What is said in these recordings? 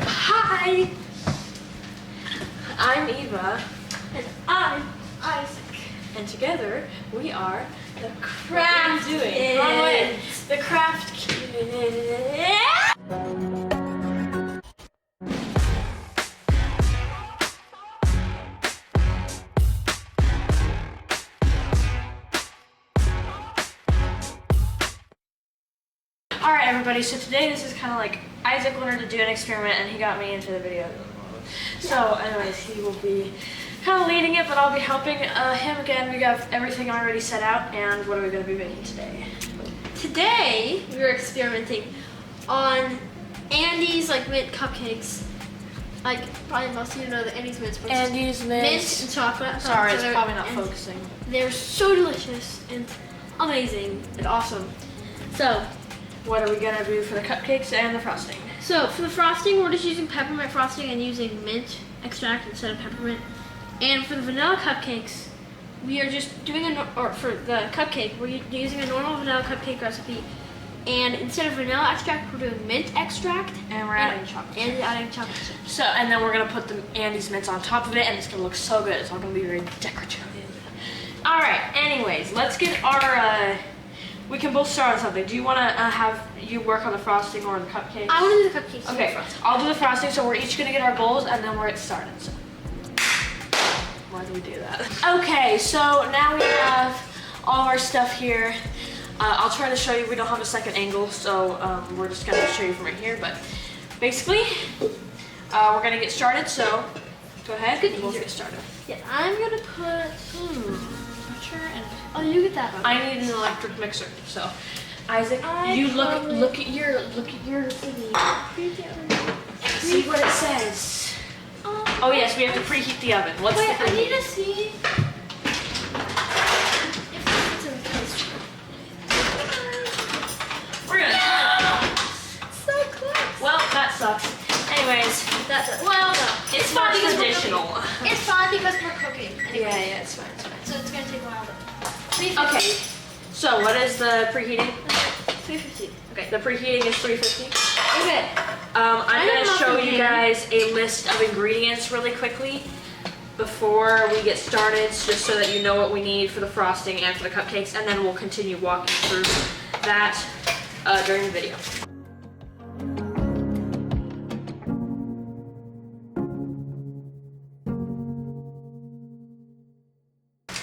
Hi! I'm Eva. And I'm Isaac. And together we are the Craft Kids. Wrong way. The Craft Kids. Alright everybody, so today this is kind of like Isaac wanted to do an experiment and he got me into the video. So anyways, he will be kind of leading it, but I'll be helping him again. We got everything already set out, and what are we going to be making today? Today we are experimenting on Andes like mint cupcakes. Like probably most of you know the Andes mints. Andes mint and chocolate. Sorry, it's So probably not focusing. They're so delicious and amazing and awesome. So what are we going to do for the cupcakes and the frosting? So for the frosting, we're just using peppermint frosting and using mint extract instead of peppermint. And for the vanilla cupcakes, we are just doing for the cupcake, we're using a normal vanilla cupcake recipe. And instead of vanilla extract, we're doing mint extract. And we're adding chocolate. And adding chocolate. So, and then we're going to put the Andes mints on top of it, and it's going to look so good. It's all going to be very decorative. All right, anyways, let's get our... we can both start on something. Do you want to have you work on the frosting or the cupcakes? I want to do the cupcakes. Okay, I'll do the frosting, so we're each going to get our bowls, and then we're get started. So. Why do we do that? Okay, so now we have all of our stuff here. I'll try to show you. We don't have a second angle, so we're just going to show you from right here. But basically, we're going to get started, so go ahead. We'll get started. Yeah, I'm going to put... Oh, you get that one. I need an electric mixer, so Isaac, you look at your thingy. See what it says. Oh yes, we have to preheat the oven. What's wait, the I need to see if it's in place. We're gonna So close. Well, that sucks. Anyways, it's not traditional. It's fine because we're cooking. Anyway. Yeah, it's fine. So it's gonna take a while. Okay. So what is the preheating? 350. Okay, the preheating is 350. Okay. I'm going to show you guys a list of ingredients really quickly before we get started, just so that you know what we need for the frosting and for the cupcakes, and then we'll continue walking through that during the video.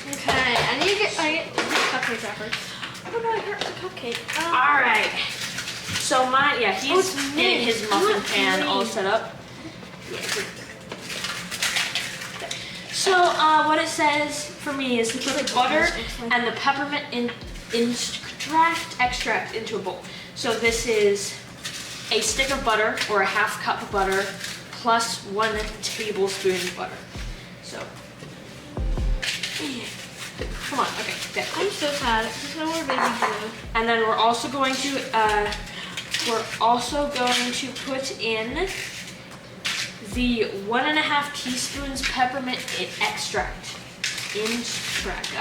Okay, I get the cupcake wrapper. Oh no, I hurt the cupcake. All right. So he's getting his muffin pan all set up. Yeah. So what it says for me is to put the butter and the peppermint extract into a bowl. So this is a stick of butter or a half cup of butter plus 1 tablespoon of butter. So come on, okay, there. I'm so sad. There's no more baby glue. And then we're also going to put in the 1.5 teaspoons peppermint extract. I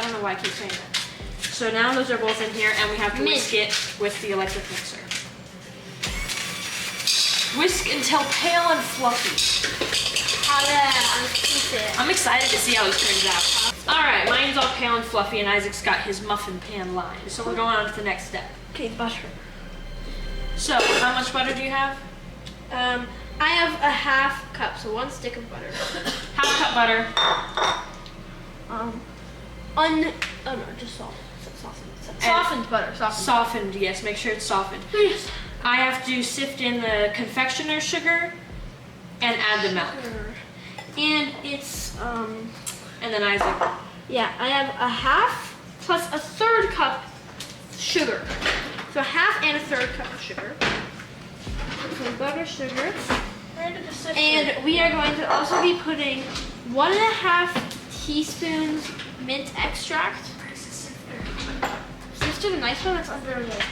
don't know why I keep saying that. So now those are both in here, and we have to whisk it with the electric mixer. Whisk until pale and fluffy. Oh yeah, I'm excited to see how this turns out. All right, mine's all pale and fluffy, and Isaac's got his muffin pan lined. So we're going on to the next step. Okay, butter. So, how much butter do you have? I have a half cup, so 1 stick of butter. Half cup butter. Oh no, just salt. Softened butter. Softened, yes. Make sure it's softened. Yes. I have to sift in the confectioner's sugar and add the milk. And it's And then Isaac. Yeah, I have a half plus a 1/3 cup sugar. So a half and a 1/3 cup of sugar. So butter, sugar. And we are going to also be putting 1.5 teaspoons mint extract. Sifter, the nice one that's under there.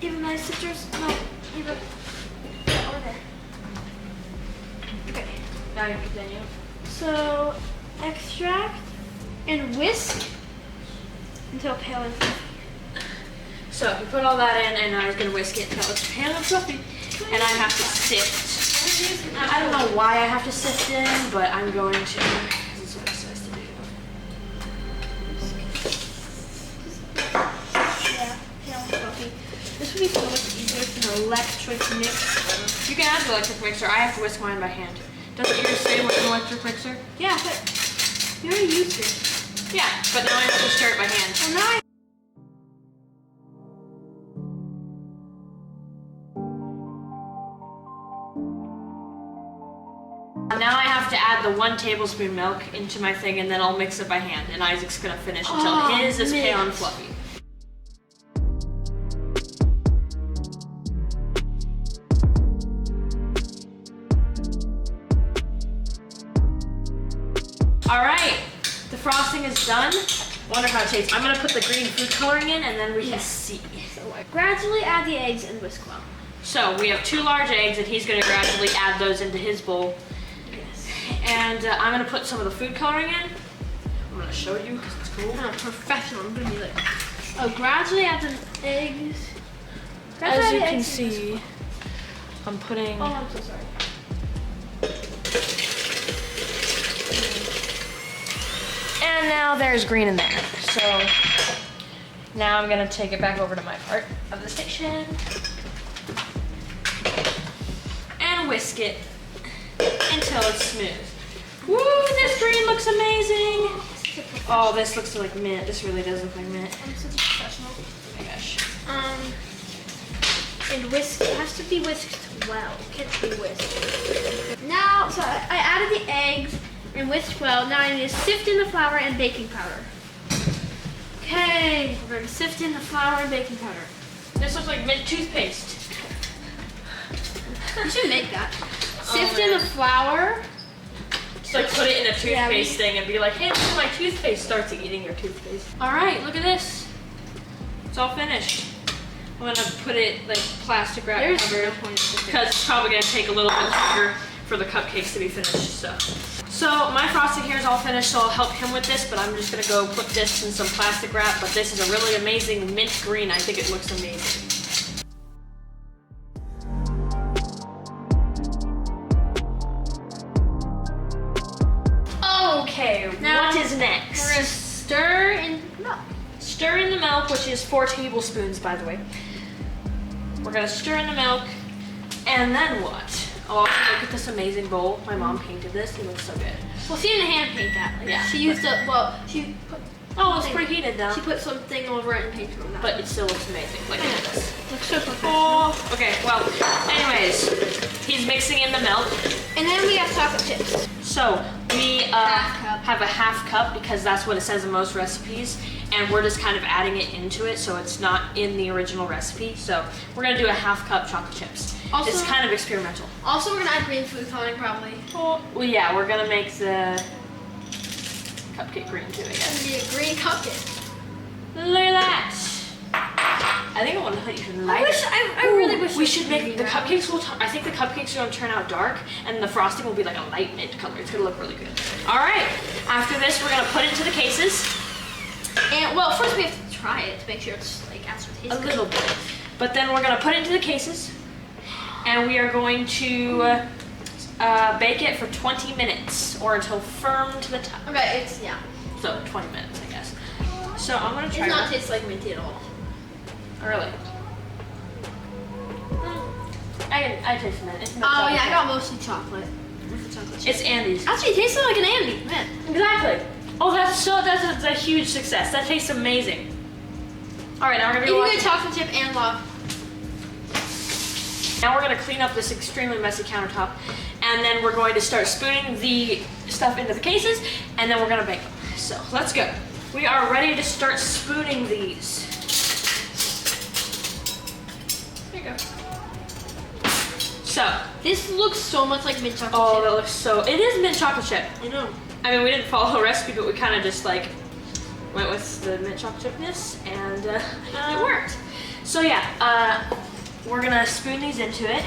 Even my sister's, no, even over there. Okay. Now you continue. So extract and whisk until pale and fluffy. So you put all that in, and now he's gonna whisk it until it's pale and fluffy. and I have to sift. I don't know why I have to sift in, but I'm going to, because it's what it says to do. This would be so much easier with an electric mixer. You can add the electric mixer. I have to whisk mine by hand. Doesn't yours say what an electric mixer? Yeah, but you already used it. Yeah, but now I have to stir it by hand. Well, now Now I have to add the 1 tablespoon milk into my thing, and then I'll mix it by hand. And Isaac's gonna finish until his is pale and fluffy. All right, the frosting is done. Wonder how it tastes. I'm gonna put the green food coloring in, and then we can see. So gradually add the eggs and whisk well. So we have 2 large eggs, and he's gonna gradually add those into his bowl. And I'm gonna put some of the food coloring in. I'm gonna show you because it's cool. I'm a professional. I'm gonna be like, oh, gradually add the eggs. As you can see, I'm putting. Oh, I'm so sorry. And now there's green in there. So now I'm gonna take it back over to my part of the station and whisk it until it's smooth. Woo, this green looks amazing. Oh, this looks like mint. This really does look like mint. I'm such a professional. Oh my gosh. And whisk, it has to be whisked well. It can't be whisked. Now, so I added the eggs and whisked well. Now I need to sift in the flour and baking powder. Okay, we're gonna sift in the flour and baking powder. This looks like mint toothpaste. You should make that. Sift in the flour. Just like put it in a toothpaste thing and be like, hey, look at my toothpaste. Starts eating your toothpaste. All right, look at this. It's all finished. I'm gonna put it like plastic wrap covered because it's probably gonna take a little bit longer for the cupcakes to be finished. So my frosting here is all finished, so I'll help him with this, but I'm just gonna go put this in some plastic wrap. But this is a really amazing mint green. I think it looks amazing. Okay, now what is next? We're gonna stir in milk. Stir in the milk, which is 4 tablespoons, by the way. We're gonna stir in the milk, and then what? Oh, look at this amazing bowl. My mom painted this. It looks so good. Well, she didn't hand paint that. Like, Yeah. She used she put. Oh, it's preheated though. She put something over it and painted on that. But it still looks amazing. Like look at this. Looks so professional. Oh, okay. Well, anyways, he's mixing in the milk. And then we have chocolate chips. So we Half cup. have a half cup because that's what it says in most recipes, and we're just kind of adding it into it, so it's not in the original recipe. So we're gonna do a half cup chocolate chips. Also, it's kind of experimental. Also, we're gonna add green food coloring probably. Well, yeah, we're gonna make the cupcake green too, I It's guess. gonna be a green cupcake. Look at that. I think I want to put even lighter. I really wish we should make the cupcakes. I think the cupcakes are going to turn out dark, and the frosting will be like a light mint color. It's going to look really good. All right. After this, we're going to put it into the cases. And well, first we have to try it to make sure it's like actually tastes A little bit. But then we're going to put it into the cases, and we are going to bake it for 20 minutes or until firm to the top. Okay, it's So 20 minutes, I guess. So I'm going to try. It does not taste like minty at all. Really? I taste mint. It's mint Oh chocolate. yeah, I got mostly chocolate. It's Andes. Actually, it tastes like an Andes, man. Exactly. Oh, that's a huge success. That tastes amazing. All right, now we're gonna If be you watching. get chocolate chip and love. Now we're gonna clean up this extremely messy countertop, and then we're going to start spooning the stuff into the cases, and then we're gonna bake them. So let's go. We are ready to start spooning these. There you go. So, This looks so much like mint chocolate oh, chip. that looks so. It is mint chocolate chip. I know. I mean, we didn't follow a recipe, but we kind of just like went with the mint chocolate chipness, and it worked. So yeah, we're gonna spoon these into it.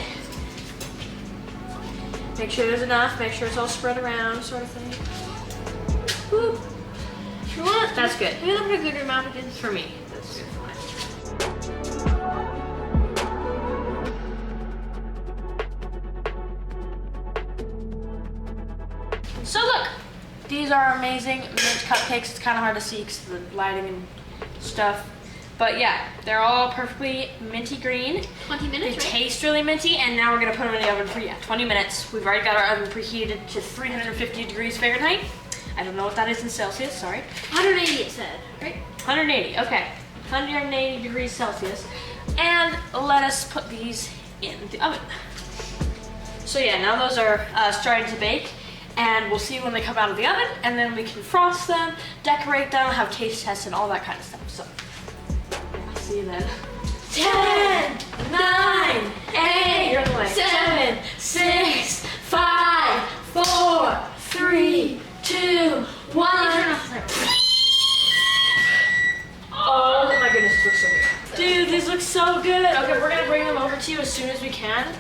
Make sure there's enough. Make sure it's all spread around, sort of thing. Whoop. If you want, That's good. maybe a little bit bigger amount because For me, that's good for mine. These are amazing mint cupcakes. It's kind of hard to see because of the lighting and stuff. But yeah, they're all perfectly minty green. 20 minutes, They taste really minty, and now we're gonna put them in the oven for 20 minutes. We've already got our oven preheated to 350 degrees Fahrenheit. I don't know what that is in Celsius, sorry. 180 it said, right? 180, okay. 180 degrees Celsius. And let us put these in the oven. So yeah, now those are starting to bake, and we'll see when they come out of the oven, and then we can frost them, decorate them, have taste tests, and all that kind of stuff. So, yeah, see you then. 10, 9, 8, 7, 6, 5, 4, 3, 2, 1. Oh my goodness, this looks so good. Dude, these look so good. Okay, we're gonna bring them over to you as soon as we can,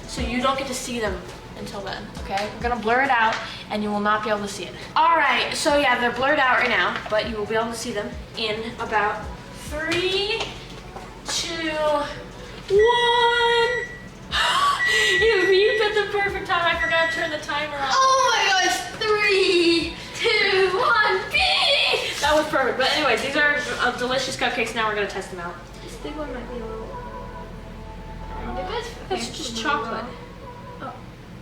so you don't get to see them until then, okay? We're gonna blur it out, and you will not be able to see it. All right, so yeah, they're blurred out right now, but you will be able to see them in about 3, 2, 1. You picked the perfect time. I forgot to turn the timer on. Oh my gosh, 3, 2, 1, beep! That was perfect. But anyways, these are delicious cupcakes. Now we're gonna test them out. This big one might be a little... That's just chocolate. Oh.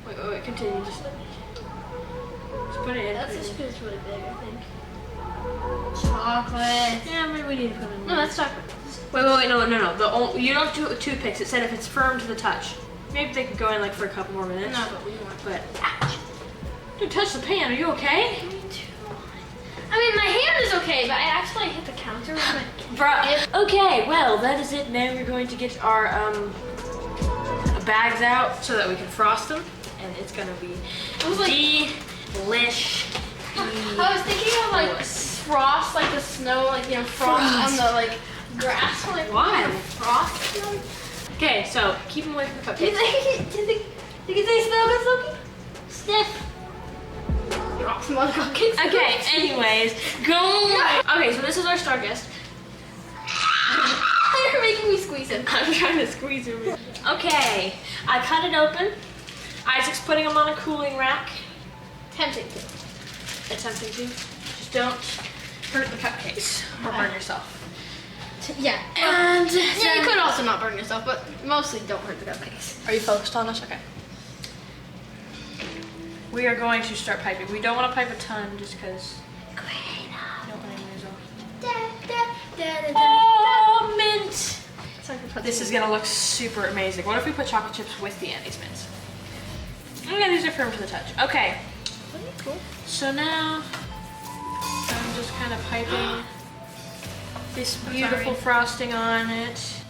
Wait, continue. Just put it in. That's just because it's really big, I think. Chocolate. Yeah, maybe we need to put it in. No, that's chocolate. Wait, no. You don't do toothpicks. It said if it's firm to the touch. Maybe they could go in like for a couple more minutes. No, but we want. But ouch. Dude, touch the pan. Are you okay? Me too. I mean, my hand is okay, but I actually hit the counter with my... Bruh. Okay, well, that is it. Now we're going to get our bags out so that we can frost them, and it's gonna be delish. I was thinking of like frost, like the snow, like frost on the like grass. Like why? Frost them? Okay, so keep them away from the Do you cupcakes. think they smell good, Loki? Sniff. Drop some other cupcakes. Okay, anyways, go. Okay, so this is our star guest. You're making me squeeze it. I'm trying to squeeze her. Okay, I cut it open. Isaac's putting them on a cooling rack. Tempting to. Attempting to. Just don't hurt the cupcakes or burn yourself. Yeah. And yeah, you could also not burn yourself, but mostly don't hurt the cupcakes. Are you focused on us? Okay. We are going to start piping. We don't want to pipe a ton just because we don't want to lose off. Oh, mint! This is gonna look super amazing. What if we put chocolate chips with the Andes mints? Yeah, these are firm to the touch. Okay. Cool. So now I'm just kind of piping this beautiful frosting on it.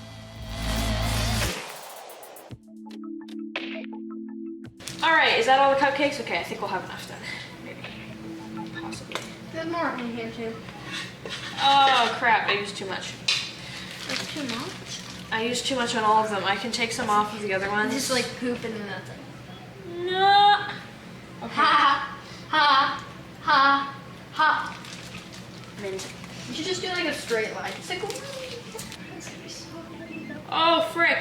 All right, is that all the cupcakes? Okay, I think we'll have enough then. Maybe, possibly. There's more in here too. Oh crap! I used too much. There's too much. I used too much on all of them. I can take some off of the other ones. Just like poop and then that's it. No. Okay. Ha ha ha ha. Mint. You should just do like a straight line. It's like, Oh frick!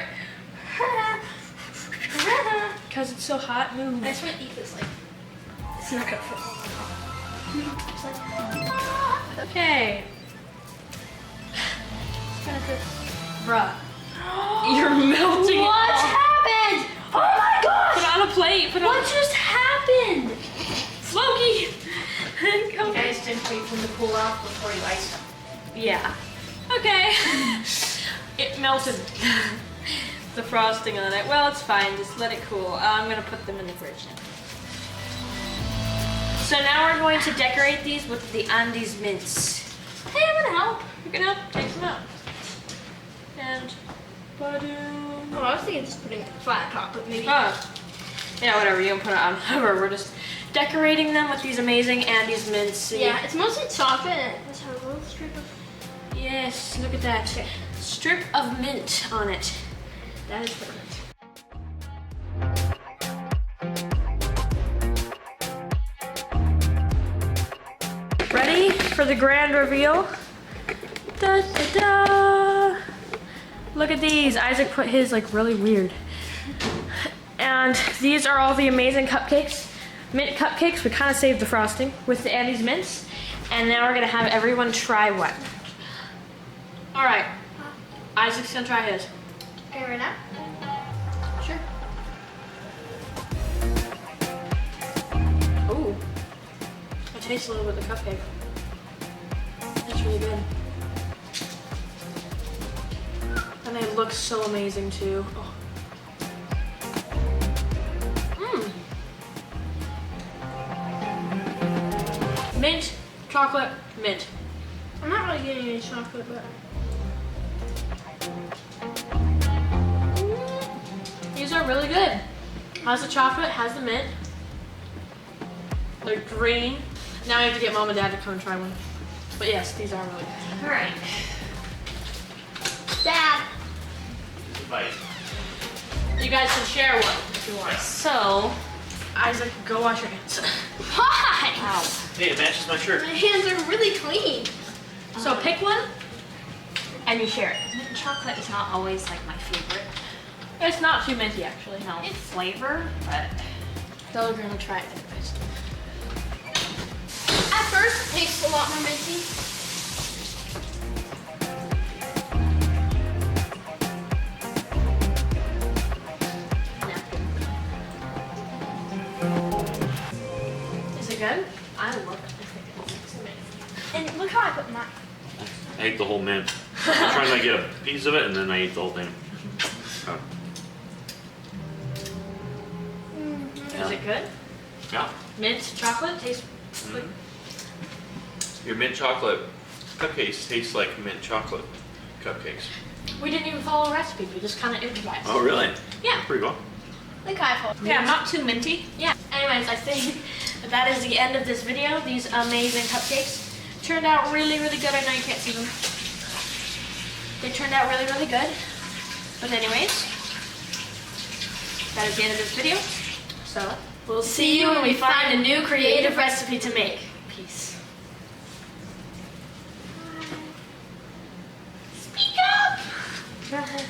Because it's so hot. Move. I just want to eat this like. It's not gonna fit. It's like. Okay. It's gonna fit. Bruh. You're melting. What happened? Oh my gosh! Put it on a plate. Put it What on. just happened? Loki. You guys didn't wait for them to cool off before you iced them. Yeah. Okay. It melted. The frosting on it. Well, it's fine. Just let it cool. I'm gonna put them in the fridge now. So now we're going to decorate these with the Andes mints. Hey, I'm gonna help. You can help. Take some out. And ba-doom. Oh, I was thinking just putting it flat top, but maybe. Oh. Yeah, whatever. You can put it on. Whatever. We're just decorating them with these amazing Andes mints. See? Yeah, it's mostly chocolate. And it just has a little strip of. Yes. Look at that. Okay. Strip of mint on it. That is perfect. Ready for the grand reveal? Da, da, da. Look at these. Isaac put his like really weird. And these are all the amazing cupcakes mint cupcakes. We kind of saved the frosting with the Andes mints. And now we're gonna have everyone try one. All right, Isaac's gonna try his. Okay, right now? Sure. Ooh, I taste a little bit of the cupcake. That's really good. And they look so amazing too. Oh. Mint, chocolate, mint. I'm not really getting any chocolate, but These are really good. Has the chocolate, has the mint. They're green. Now I have to get mom and dad to come and try one. But yes, these are really good. All right. Dad. You guys can share one if you want. So, Isaac, go wash your hands. Why? Hey, it matches my shirt. My hands are really clean. So pick one. and you share it. Mint chocolate is not always like my favorite. It's not too minty actually. No flavor, but So we're gonna try it anyways. At first, it tastes a lot more minty. Is it good? I love it. I think it's amazing. And look how I put mine. I ate the whole mint. I'm trying to get a piece of it, and then I ate the whole thing. Is it good? Yeah. Mint chocolate tastes like Your mint chocolate cupcakes taste like mint chocolate cupcakes. we didn't even follow a recipe, we just kinda improvised. Oh, really? Yeah. Pretty cool. Look how I put. yeah, not too minty. Yeah. Anyways, I think that is the end of this video. These amazing cupcakes turned out really, really good. I know you can't see them. They turned out really, really good. But anyways, that is the end of this video. So we'll see you when we find a new creative recipe to make. Peace. Speak up. Go ahead.